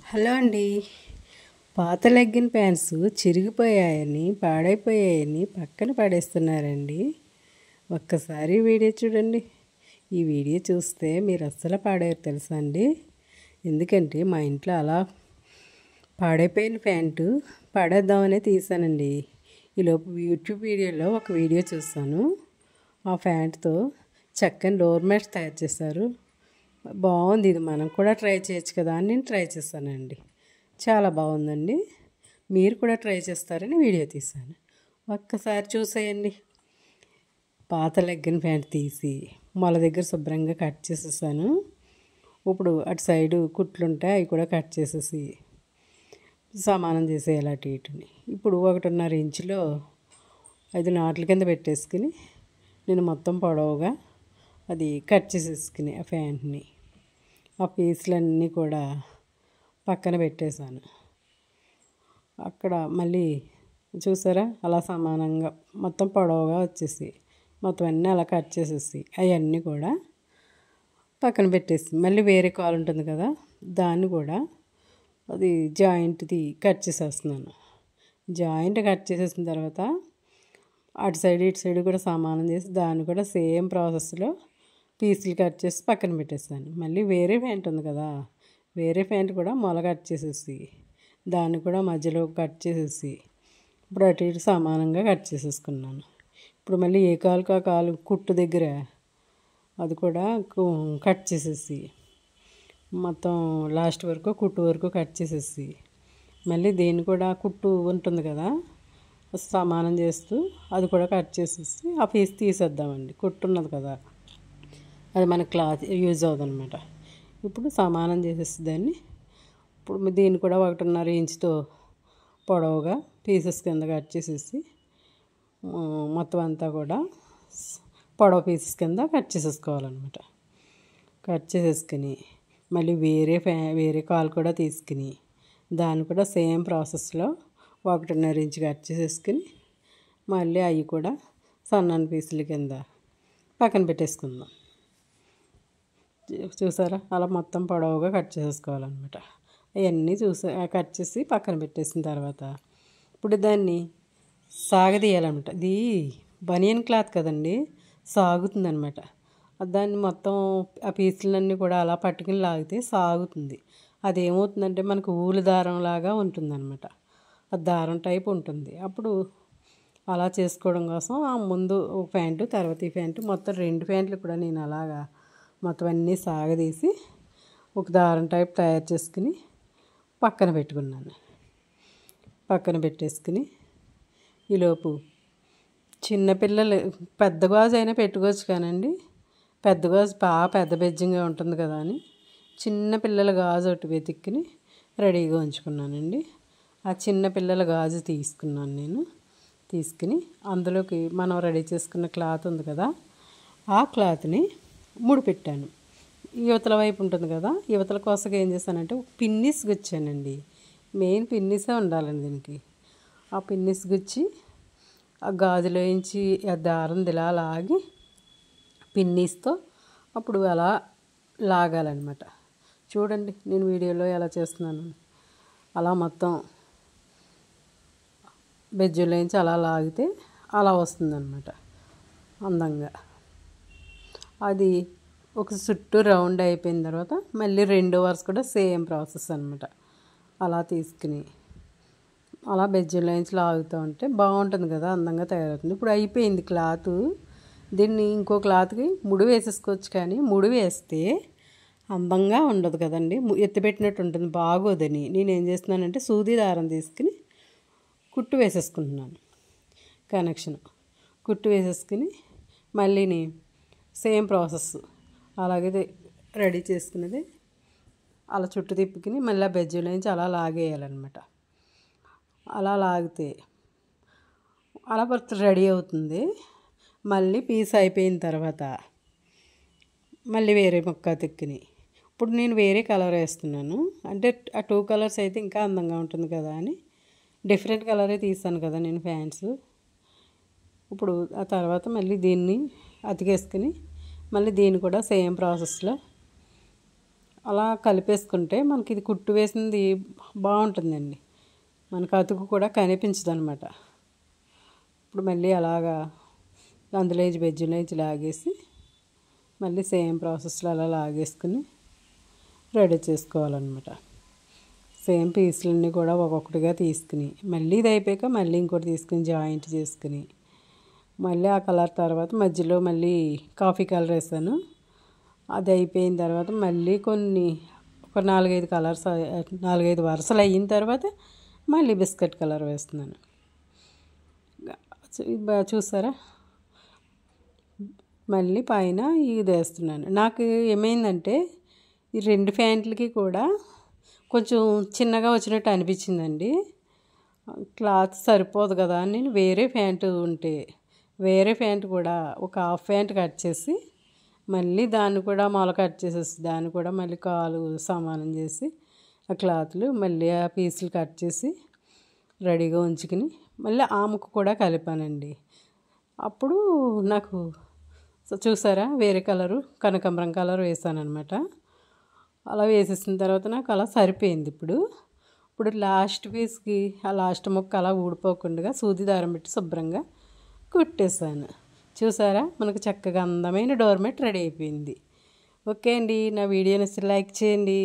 Hello అండి. పాత legging pants చిరిగిపోయాయని పాడైపోయాయని పక్కన పడేస్తున్నారండి. ఒక్కసారి వీడియో చూడండి. ఈ వీడియో చూస్తే మీరు అస్సలు పాడేరు తెలుసా అండి. ఎందుకంటే మా ఇంట్లో అలా పాడైపోయిన ప్యాంటు పడేద్దామనే తీసానండి. ఈలోపు యూట్యూబ్ వీడియోలో ఒక వీడియో చూస్తాను. ఆ ప్యాంటుతో చక్కని డోర్ మ్యాట్స్ తయారు చేశారు. బాగుంది, ఇది మనం కూడా ట్రై చేయొచ్చు కదా అని నేను ట్రై చేశానండి. చాలా బాగుందండి. మీరు కూడా ట్రై చేస్తారని వీడియో తీశాను. ఒక్కసారి చూసేయండి. పాత లెగ్గిన్ ప్యాంట్ తీసి మొల దగ్గర శుభ్రంగా కట్ చేసేసాను. ఇప్పుడు అటు సైడు కుట్లుంటే అవి కూడా కట్ చేసేసి సమానం చేసేయాలి అటు ఇటుని. ఇప్పుడు 1.5 ఇంచులో 5 నాట్ల కింద పెట్టేసుకుని నేను మొత్తం పొడవుగా అది కట్ చేసేసుకుని ఆ ప్యాంట్ని ఆ పీసులన్నీ కూడా పక్కన పెట్టేశాను. అక్కడ మళ్ళీ చూసారా అలా సమానంగా మొత్తం పొడవుగా వచ్చేసి మొత్తం అన్నీ అలా కట్ చేసేసి అవన్నీ కూడా పక్కన పెట్టేసి మళ్ళీ వేరే కాలు ఉంటుంది కదా, దాన్ని కూడా అది జాయింట్ది కట్ చేసేస్తున్నాను. జాయింట్ కట్ చేసేసిన తర్వాత అటు సైడ్ ఇటు సైడ్ కూడా సమానం చేసి దాన్ని కూడా సేమ్ ప్రాసెస్లో పీసులు కట్ చేసి పక్కన పెట్టేస్తాను. మళ్ళీ వేరే ప్యాంట్ ఉంది కదా, వేరే ప్యాంట్ కూడా మొల కట్ చేసేసి దాన్ని కూడా మధ్యలో కట్ చేసేసి ఇప్పుడు అటు ఇటు సమానంగా కట్ చేసేసుకున్నాను. ఇప్పుడు మళ్ళీ ఏ కాలుకు ఆ కాలు కుట్టు దగ్గర అది కూడా కట్ చేసేసి మొత్తం లాస్ట్ వరకు కుట్టు వరకు కట్ చేసేసి మళ్ళీ దీన్ని కూడా కుట్టు ఉంటుంది కదా సమానం చేస్తూ అది కూడా కట్ చేసేసి ఆ పీస్ తీసేద్దామండి. కుట్టు ఉన్నది కదా, అది మన క్లాత్ యూజ్ అవుతుందన్నమాట. ఇప్పుడు సమానం చేసేసి దాన్ని ఇప్పుడు దీన్ని కూడా 1.5 ఇంచుతో పొడవుగా పీసెస్ కింద కట్ చేసేసి మొత్తం అంతా కూడా పొడవు పీసెస్ కింద కట్ చేసేసుకోవాలన్నమాట. కట్ చేసేసుకుని మళ్ళీ వేరే కాలు కూడా తీసుకుని దాన్ని కూడా సేమ్ ప్రాసెస్లో 1.5 ఇంచు కట్ చేసేసుకుని మళ్ళీ అవి కూడా సన్నని పీసుల కింద పక్కన పెట్టేసుకుందాం. చూసారా అలా మొత్తం పొడవుగా కట్ చేసుకోవాలన్నమాట. అవన్నీ కట్ చేసి పక్కన పెట్టేసిన తర్వాత ఇప్పుడు దాన్ని సాగదీయాలన్నమాట. ఇది బనియన్ క్లాత్ కదండి, సాగుతుందన్నమాట. దాన్ని మొత్తం ఆ పీసులన్నీ కూడా అలా పట్టుకుని లాగితే సాగుతుంది. అదేమవుతుందంటే మనకు ఊలు దారం లాగా ఉంటుందన్నమాట. ఆ దారం టైప్ ఉంటుంది. అప్పుడు అలా చేసుకోవడం కోసం ఆ ముందు ఒక ప్యాంటు తర్వాత ఈ ప్యాంటు మొత్తం 2 ప్యాంట్లు కూడా నేను అలాగా మొత్తం అన్నీ సాగదీసి ఒక దారం టైప్ తయారు చేసుకుని పక్కన పెట్టుకున్నాను. పక్కన పెట్టేసుకుని ఈలోపు చిన్నపిల్లలు పెద్ద గాజు అయినా పెట్టుకోవచ్చు కానండి, పెద్ద గాజు పెద్ద బెజ్జింగా ఉంటుంది కదా అని చిన్న పిల్లల గాజు ఒకటి వెతుక్కుని రెడీగా ఉంచుకున్నానండి. ఆ చిన్న పిల్లల గాజు తీసుకున్నాను నేను. తీసుకుని అందులోకి మనం రెడీ చేసుకున్న క్లాత్ ఉంది కదా, ఆ క్లాత్ని ముడిపెట్టాను. యువతల వైపు ఉంటుంది కదా, యువతల కోసగా ఏం చేశానంటే పిన్నిస్ గుచ్చానండి. మెయిన్ పిన్నిసే ఉండాలండి దీనికి. ఆ పిన్నిస్ గుచ్చి ఆ గాజులోంచి ఆ దారం ఇలా లాగి పిన్నిస్తో అప్పుడు అలా లాగాలన్నమాట. చూడండి నేను వీడియోలో ఎలా చేస్తున్నాను. అలా మొత్తం బెజ్జులోంచి అలా లాగితే అలా వస్తుందన్నమాట అందంగా. అది ఒక చుట్టూ రౌండ్ అయిపోయిన తర్వాత మళ్ళీ 2 వరుస కూడా సేమ్ ప్రాసెస్ అనమాట. అలా తీసుకుని అలా బెజ్జులోంచి లాగుతూ ఉంటే బాగుంటుంది కదా, అందంగా తయారవుతుంది. ఇప్పుడు అయిపోయింది క్లాత్. దీన్ని ఇంకో క్లాత్కి ముడి వేసేసుకోవచ్చు, కానీ ముడి వేస్తే అందంగా ఉండదు కదండి, ఎత్తిపెట్టినట్టు ఉంటుంది, బాగోదని నేనేం చేస్తున్నానంటే సూది దారం తీసుకుని కుట్టు వేసేసుకుంటున్నాను. కనెక్షన్ కుట్టు వేసేసుకుని మళ్ళీని సేమ్ ప్రాసెస్ అలాగే రెడీ చేసుకున్నది అలా చుట్టూ తిప్పుకుని మళ్ళీ బెజ్జులోంచి అలా లాగేయాలన్నమాట. అలా లాగితే అలా రెడీ అవుతుంది. మళ్ళీ పీస్ అయిపోయిన తర్వాత మళ్ళీ వేరే ముక్క తిక్కుని ఇప్పుడు నేను వేరే కలర్ వేస్తున్నాను. అంటే ఆ 2 కలర్స్ అయితే ఇంకా అందంగా ఉంటుంది కదా అని డిఫరెంట్ కలరే తీసాను కదా నేను ప్యాంట్స్. ఇప్పుడు ఆ తర్వాత మళ్ళీ దీన్ని అతికేసుకుని మళ్ళీ దీన్ని కూడా సేమ్ ప్రాసెస్లో అలా కలిపేసుకుంటే మనకి ఇది కుట్టు వేసింది బాగుంటుందండి, మనకు అతుకు కూడా కనిపించదు అనమాట. ఇప్పుడు మళ్ళీ అలాగా అందులోంచి బెజ్జులోంచి లాగేసి మళ్ళీ సేమ్ ప్రాసెస్లో అలా లాగేసుకుని రెడీ చేసుకోవాలన్నమాట. సేమ్ పీసులన్నీ కూడా ఒక్కొక్కటిగా తీసుకుని మళ్ళీ ఇది అయిపోయాక మళ్ళీ ఇంకోటి తీసుకుని జాయింట్ చేసుకుని మళ్ళీ ఆ కలర్ తర్వాత మధ్యలో మళ్ళీ కాఫీ కలర్ వేసాను. అది అయిపోయిన తర్వాత మళ్ళీ కొన్ని ఒక 4-5 కలర్స్ 4-5 వరుసలు అయిన తర్వాత మళ్ళీ బిస్కెట్ కలర్ వేస్తున్నాను. చూసారా, మళ్ళీ పైన ఇది వేస్తున్నాను. నాకు ఏమైందంటే ఈ 2 ప్యాంట్లకి కూడా కొంచెం చిన్నగా వచ్చినట్టు అనిపించిందండి. క్లాత్ సరిపోదు కదా అని నేను వేరే ప్యాంట్ కూడా ఒక హాఫ్ ప్యాంట్ కట్ చేసి మళ్ళీ దాన్ని కూడా మొల కట్ చేసేసి దాన్ని కూడా మళ్ళీ కాలు సమానం చేసి ఆ క్లాత్లు మళ్ళీ ఆ పీసులు కట్ చేసి రెడీగా ఉంచుకుని మళ్ళీ ఆ ముక్క కూడా కలిపానండి. అప్పుడు నాకు చూసారా, వేరే కలరు కనకాంబరం కలర్ వేసానమాట. అలా వేసేసిన తర్వాత నాకు అలా సరిపోయింది. ఇప్పుడు లాస్ట్ పీస్కి ఆ లాస్ట్ ముక్క అలా ఊడిపోకుండా సూది దారం పెట్టి శుభ్రంగా కుట్టేసాను. చూసారా, మనకు చక్కగా అందమైన డోర్ మ్యాట్ రెడీ అయిపోయింది. ఓకే అండి, నా వీడియోని లైక్ చేయండి.